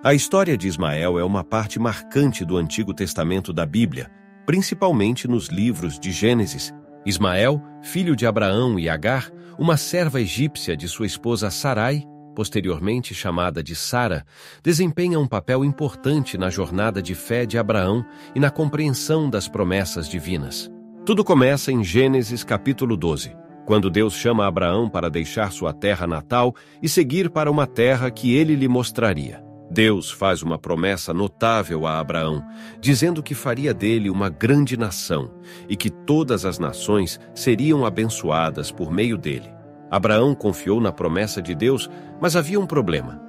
A história de Ismael é uma parte marcante do Antigo Testamento da Bíblia, principalmente nos livros de Gênesis. Ismael, filho de Abraão e Agar, uma serva egípcia de sua esposa Sarai, posteriormente chamada de Sara, desempenha um papel importante na jornada de fé de Abraão e na compreensão das promessas divinas. Tudo começa em Gênesis capítulo 12, quando Deus chama Abraão para deixar sua terra natal e seguir para uma terra que ele lhe mostraria. Deus faz uma promessa notável a Abraão, dizendo que faria dele uma grande nação e que todas as nações seriam abençoadas por meio dele. Abraão confiou na promessa de Deus, mas havia um problema.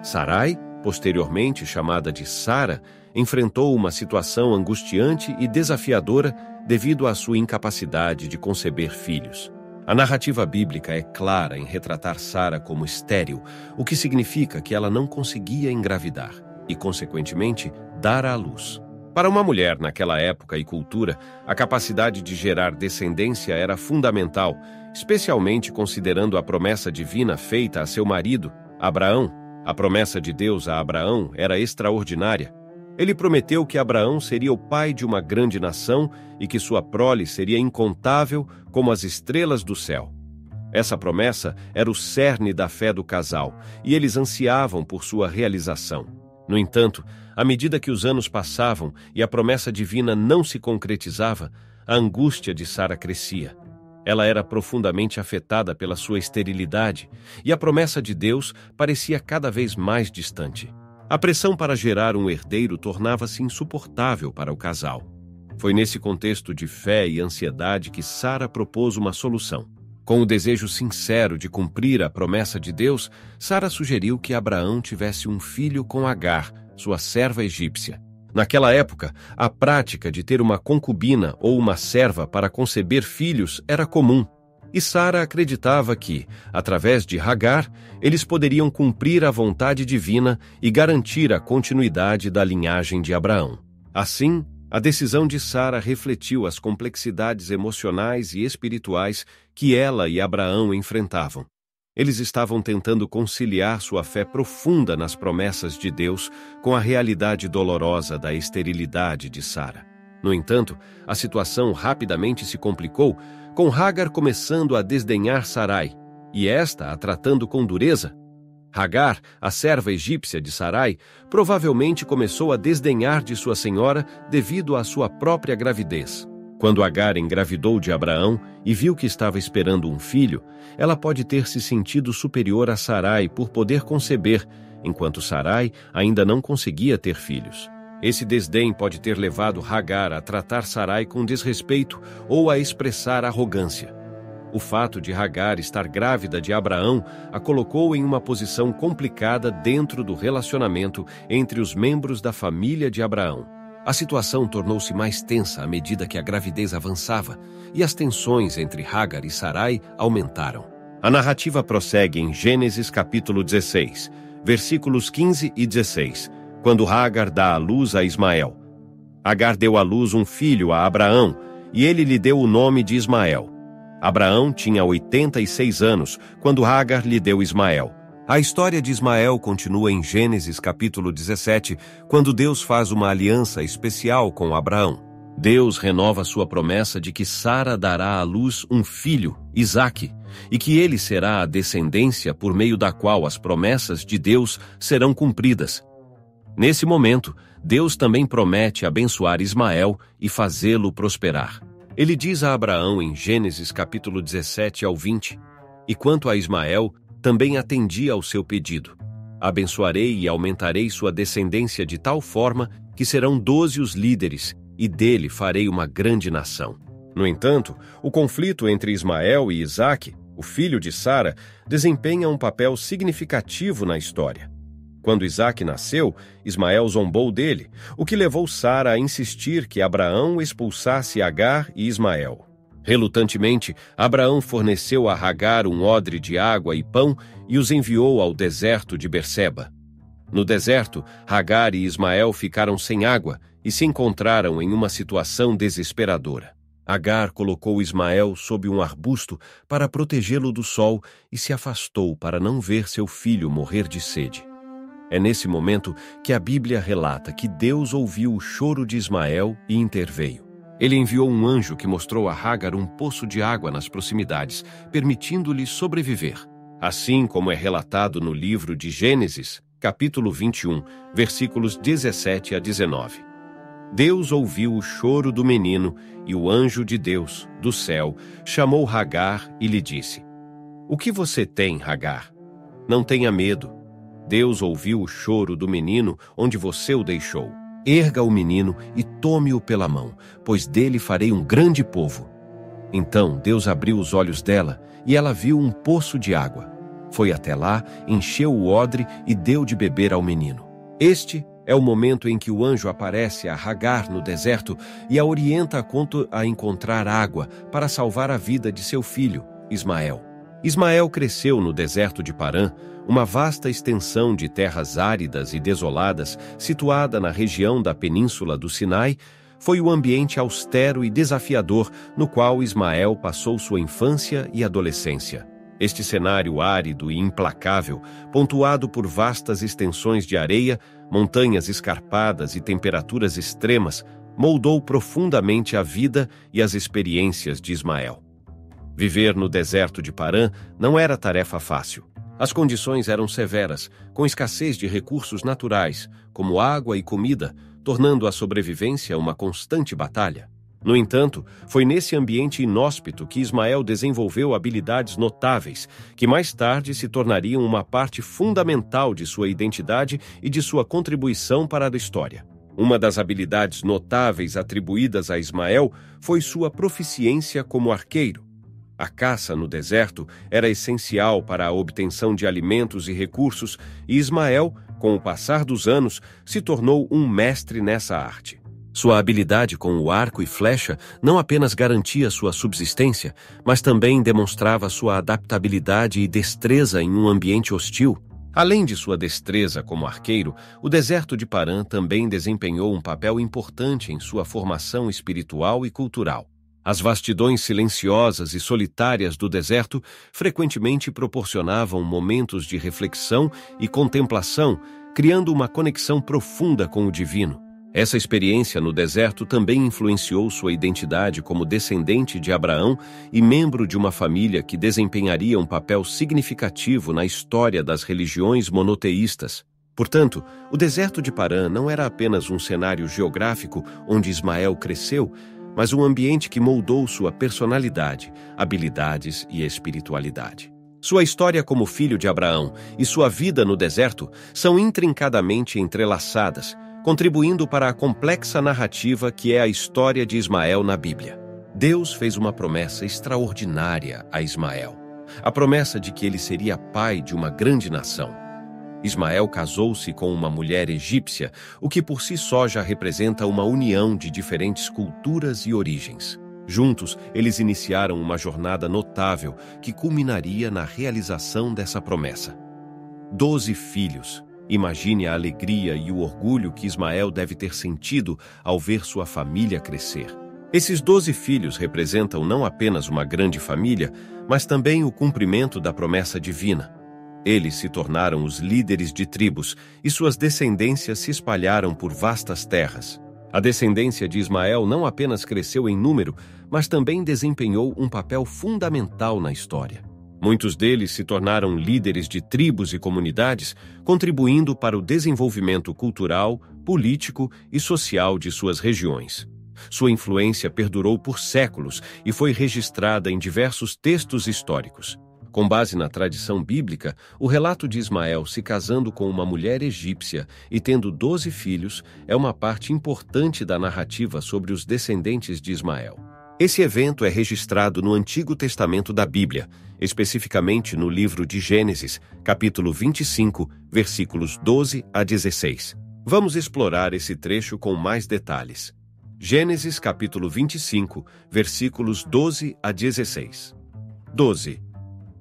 Sarai, posteriormente chamada de Sara, enfrentou uma situação angustiante e desafiadora devido à sua incapacidade de conceber filhos. A narrativa bíblica é clara em retratar Sara como estéril, o que significa que ela não conseguia engravidar e, consequentemente, dar à luz. Para uma mulher naquela época e cultura, a capacidade de gerar descendência era fundamental, especialmente considerando a promessa divina feita a seu marido, Abraão. A promessa de Deus a Abraão era extraordinária. Ele prometeu que Abraão seria o pai de uma grande nação e que sua prole seria incontável como as estrelas do céu. Essa promessa era o cerne da fé do casal e eles ansiavam por sua realização. No entanto, à medida que os anos passavam e a promessa divina não se concretizava, a angústia de Sara crescia. Ela era profundamente afetada pela sua esterilidade e a promessa de Deus parecia cada vez mais distante. A pressão para gerar um herdeiro tornava-se insuportável para o casal. Foi nesse contexto de fé e ansiedade que Sara propôs uma solução. Com o desejo sincero de cumprir a promessa de Deus, Sara sugeriu que Abraão tivesse um filho com Agar, sua serva egípcia. Naquela época, a prática de ter uma concubina ou uma serva para conceber filhos era comum. E Sara acreditava que, através de Hagar, eles poderiam cumprir a vontade divina e garantir a continuidade da linhagem de Abraão. Assim, a decisão de Sara refletiu as complexidades emocionais e espirituais que ela e Abraão enfrentavam. Eles estavam tentando conciliar sua fé profunda nas promessas de Deus com a realidade dolorosa da esterilidade de Sara. No entanto, a situação rapidamente se complicou, com Hagar começando a desdenhar Sarai, e esta a tratando com dureza. Hagar, a serva egípcia de Sarai, provavelmente começou a desdenhar de sua senhora devido à sua própria gravidez. Quando Hagar engravidou de Abraão e viu que estava esperando um filho, ela pode ter se sentido superior a Sarai por poder conceber, enquanto Sarai ainda não conseguia ter filhos. Esse desdém pode ter levado Hagar a tratar Sarai com desrespeito ou a expressar arrogância. O fato de Hagar estar grávida de Abraão a colocou em uma posição complicada dentro do relacionamento entre os membros da família de Abraão. A situação tornou-se mais tensa à medida que a gravidez avançava e as tensões entre Hagar e Sarai aumentaram. A narrativa prossegue em Gênesis capítulo 16, versículos 15 e 16, quando Hagar dá à luz a Ismael. Hagar deu à luz um filho a Abraão, e ele lhe deu o nome de Ismael. Abraão tinha 86 anos quando Hagar lhe deu Ismael. A história de Ismael continua em Gênesis capítulo 17, quando Deus faz uma aliança especial com Abraão. Deus renova sua promessa de que Sara dará à luz um filho, Isaque, e que ele será a descendência por meio da qual as promessas de Deus serão cumpridas. Nesse momento, Deus também promete abençoar Ismael e fazê-lo prosperar. Ele diz a Abraão em Gênesis capítulo 17 ao 20, e quanto a Ismael, também atendi ao seu pedido. Abençoarei e aumentarei sua descendência de tal forma que serão 12 os líderes, e dele farei uma grande nação. No entanto, o conflito entre Ismael e Isaque, o filho de Sara, desempenha um papel significativo na história. Quando Isaque nasceu, Ismael zombou dele, o que levou Sara a insistir que Abraão expulsasse Agar e Ismael. Relutantemente, Abraão forneceu a Hagar um odre de água e pão e os enviou ao deserto de Berseba. No deserto, Hagar e Ismael ficaram sem água e se encontraram em uma situação desesperadora. Hagar colocou Ismael sob um arbusto para protegê-lo do sol e se afastou para não ver seu filho morrer de sede. É nesse momento que a Bíblia relata que Deus ouviu o choro de Ismael e interveio. Ele enviou um anjo que mostrou a Hagar um poço de água nas proximidades, permitindo-lhe sobreviver. Assim como é relatado no livro de Gênesis, capítulo 21, versículos 17 a 19. Deus ouviu o choro do menino e o anjo de Deus, do céu, chamou Hagar e lhe disse: "O que você tem, Hagar? Não tenha medo. Deus ouviu o choro do menino onde você o deixou. Erga o menino e tome-o pela mão, pois dele farei um grande povo." Então Deus abriu os olhos dela e ela viu um poço de água. Foi até lá, encheu o odre e deu de beber ao menino. Este é o momento em que o anjo aparece a Hagar no deserto e a orienta quanto a encontrar água para salvar a vida de seu filho, Ismael. Ismael cresceu no deserto de Parã, uma vasta extensão de terras áridas e desoladas, situada na região da península do Sinai. Foi o ambiente austero e desafiador no qual Ismael passou sua infância e adolescência. Este cenário árido e implacável, pontuado por vastas extensões de areia, montanhas escarpadas e temperaturas extremas, moldou profundamente a vida e as experiências de Ismael. Viver no deserto de Parã não era tarefa fácil. As condições eram severas, com escassez de recursos naturais, como água e comida, tornando a sobrevivência uma constante batalha. No entanto, foi nesse ambiente inóspito que Ismael desenvolveu habilidades notáveis, que mais tarde se tornariam uma parte fundamental de sua identidade e de sua contribuição para a história. Uma das habilidades notáveis atribuídas a Ismael foi sua proficiência como arqueiro. A caça no deserto era essencial para a obtenção de alimentos e recursos, e Ismael, com o passar dos anos, se tornou um mestre nessa arte. Sua habilidade com o arco e flecha não apenas garantia sua subsistência, mas também demonstrava sua adaptabilidade e destreza em um ambiente hostil. Além de sua destreza como arqueiro, o deserto de Parã também desempenhou um papel importante em sua formação espiritual e cultural. As vastidões silenciosas e solitárias do deserto frequentemente proporcionavam momentos de reflexão e contemplação, criando uma conexão profunda com o divino. Essa experiência no deserto também influenciou sua identidade como descendente de Abraão e membro de uma família que desempenharia um papel significativo na história das religiões monoteístas. Portanto, o deserto de Parã não era apenas um cenário geográfico onde Ismael cresceu, mas um ambiente que moldou sua personalidade, habilidades e espiritualidade. Sua história como filho de Abraão e sua vida no deserto são intrincadamente entrelaçadas, contribuindo para a complexa narrativa que é a história de Ismael na Bíblia. Deus fez uma promessa extraordinária a Ismael, a promessa de que ele seria pai de uma grande nação. Ismael casou-se com uma mulher egípcia, o que por si só já representa uma união de diferentes culturas e origens. Juntos, eles iniciaram uma jornada notável que culminaria na realização dessa promessa. 12 filhos. Imagine a alegria e o orgulho que Ismael deve ter sentido ao ver sua família crescer. Esses 12 filhos representam não apenas uma grande família, mas também o cumprimento da promessa divina. Eles se tornaram os líderes de tribos e suas descendências se espalharam por vastas terras. A descendência de Ismael não apenas cresceu em número, mas também desempenhou um papel fundamental na história. Muitos deles se tornaram líderes de tribos e comunidades, contribuindo para o desenvolvimento cultural, político e social de suas regiões. Sua influência perdurou por séculos e foi registrada em diversos textos históricos. Com base na tradição bíblica, o relato de Ismael se casando com uma mulher egípcia e tendo 12 filhos é uma parte importante da narrativa sobre os descendentes de Ismael. Esse evento é registrado no Antigo Testamento da Bíblia, especificamente no livro de Gênesis, capítulo 25, versículos 12 a 16. Vamos explorar esse trecho com mais detalhes. Gênesis, capítulo 25, versículos 12 a 16. 12.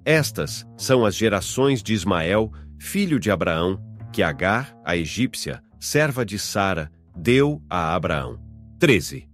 Estas são as gerações de Ismael, filho de Abraão, que Agar, a egípcia, serva de Sara, deu a Abraão. 13.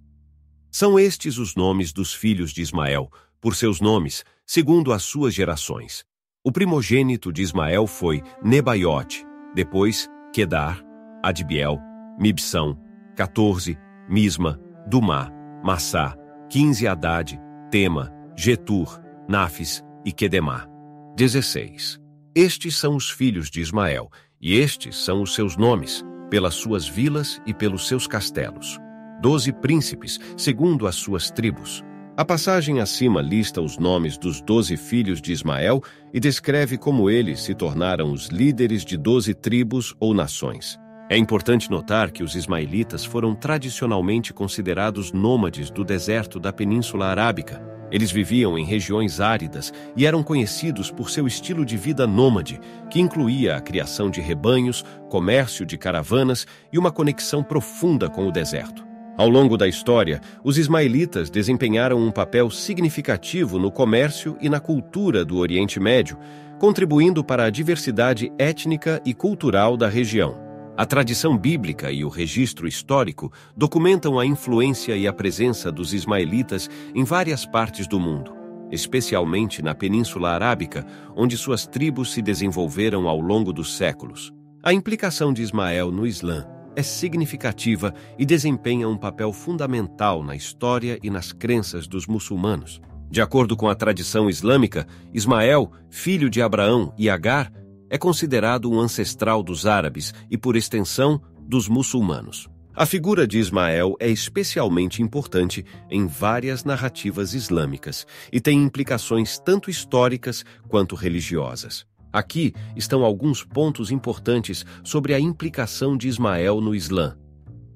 São estes os nomes dos filhos de Ismael, por seus nomes, segundo as suas gerações. O primogênito de Ismael foi Nebaiote, depois Quedar, Adbiel, Mibsão, 14, Misma, Dumá, Massá, 15 Haddad, Tema, Getur, Náfis e Quedemá. 16. Estes são os filhos de Ismael, e estes são os seus nomes, pelas suas vilas e pelos seus castelos. 12 príncipes, segundo as suas tribos. A passagem acima lista os nomes dos 12 filhos de Ismael e descreve como eles se tornaram os líderes de 12 tribos ou nações. É importante notar que os ismaelitas foram tradicionalmente considerados nômades do deserto da Península Arábica. Eles viviam em regiões áridas e eram conhecidos por seu estilo de vida nômade, que incluía a criação de rebanhos, comércio de caravanas e uma conexão profunda com o deserto. Ao longo da história, os ismaelitas desempenharam um papel significativo no comércio e na cultura do Oriente Médio, contribuindo para a diversidade étnica e cultural da região. A tradição bíblica e o registro histórico documentam a influência e a presença dos ismaelitas em várias partes do mundo, especialmente na Península Arábica, onde suas tribos se desenvolveram ao longo dos séculos. A implicação de Ismael no Islã é significativa e desempenha um papel fundamental na história e nas crenças dos muçulmanos. De acordo com a tradição islâmica, Ismael, filho de Abraão e Agar, é considerado um ancestral dos árabes e, por extensão, dos muçulmanos. A figura de Ismael é especialmente importante em várias narrativas islâmicas e tem implicações tanto históricas quanto religiosas. Aqui estão alguns pontos importantes sobre a implicação de Ismael no Islã.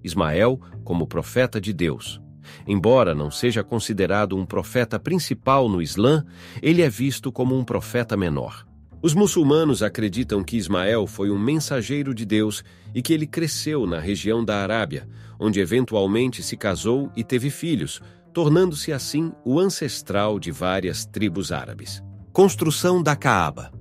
Ismael como profeta de Deus. Embora não seja considerado um profeta principal no Islã, ele é visto como um profeta menor. Os muçulmanos acreditam que Ismael foi um mensageiro de Deus e que ele cresceu na região da Arábia, onde eventualmente se casou e teve filhos, tornando-se assim o ancestral de várias tribos árabes. Construção da Caaba.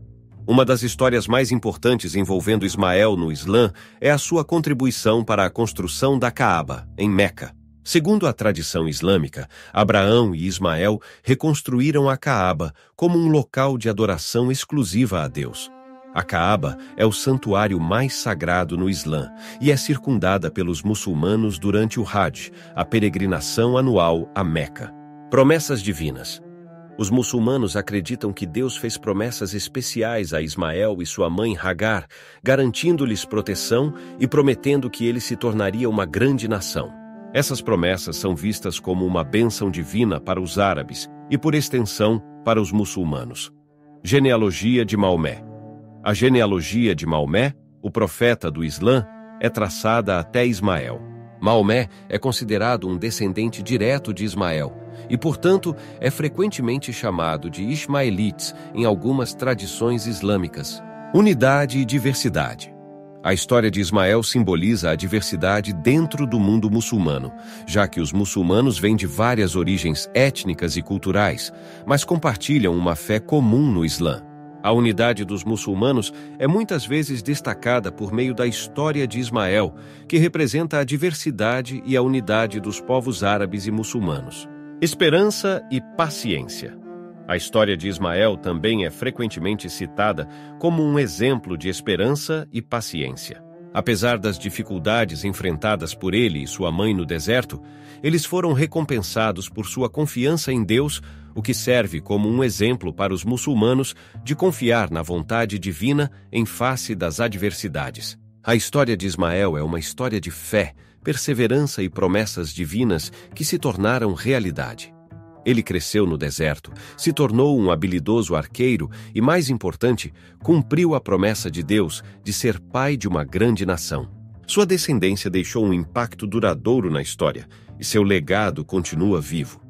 Uma das histórias mais importantes envolvendo Ismael no Islã é a sua contribuição para a construção da Caaba, em Meca. Segundo a tradição islâmica, Abraão e Ismael reconstruíram a Caaba como um local de adoração exclusiva a Deus. A Caaba é o santuário mais sagrado no Islã e é circundada pelos muçulmanos durante o Hajj, a peregrinação anual a Meca. Promessas divinas. Os muçulmanos acreditam que Deus fez promessas especiais a Ismael e sua mãe Hagar, garantindo-lhes proteção e prometendo que ele se tornaria uma grande nação. Essas promessas são vistas como uma bênção divina para os árabes e, por extensão, para os muçulmanos. Genealogia de Maomé. A genealogia de Maomé, o profeta do Islã, é traçada até Ismael. Maomé é considerado um descendente direto de Ismael e, portanto, é frequentemente chamado de Ismaelites em algumas tradições islâmicas. Unidade e diversidade. A história de Ismael simboliza a diversidade dentro do mundo muçulmano, já que os muçulmanos vêm de várias origens étnicas e culturais, mas compartilham uma fé comum no Islã. A unidade dos muçulmanos é muitas vezes destacada por meio da história de Ismael, que representa a diversidade e a unidade dos povos árabes e muçulmanos. Esperança e paciência. A história de Ismael também é frequentemente citada como um exemplo de esperança e paciência. Apesar das dificuldades enfrentadas por ele e sua mãe no deserto, eles foram recompensados por sua confiança em Deus, o que serve como um exemplo para os muçulmanos de confiar na vontade divina em face das adversidades. A história de Ismael é uma história de fé, perseverança e promessas divinas que se tornaram realidade. Ele cresceu no deserto, se tornou um habilidoso arqueiro e, mais importante, cumpriu a promessa de Deus de ser pai de uma grande nação. Sua descendência deixou um impacto duradouro na história e seu legado continua vivo.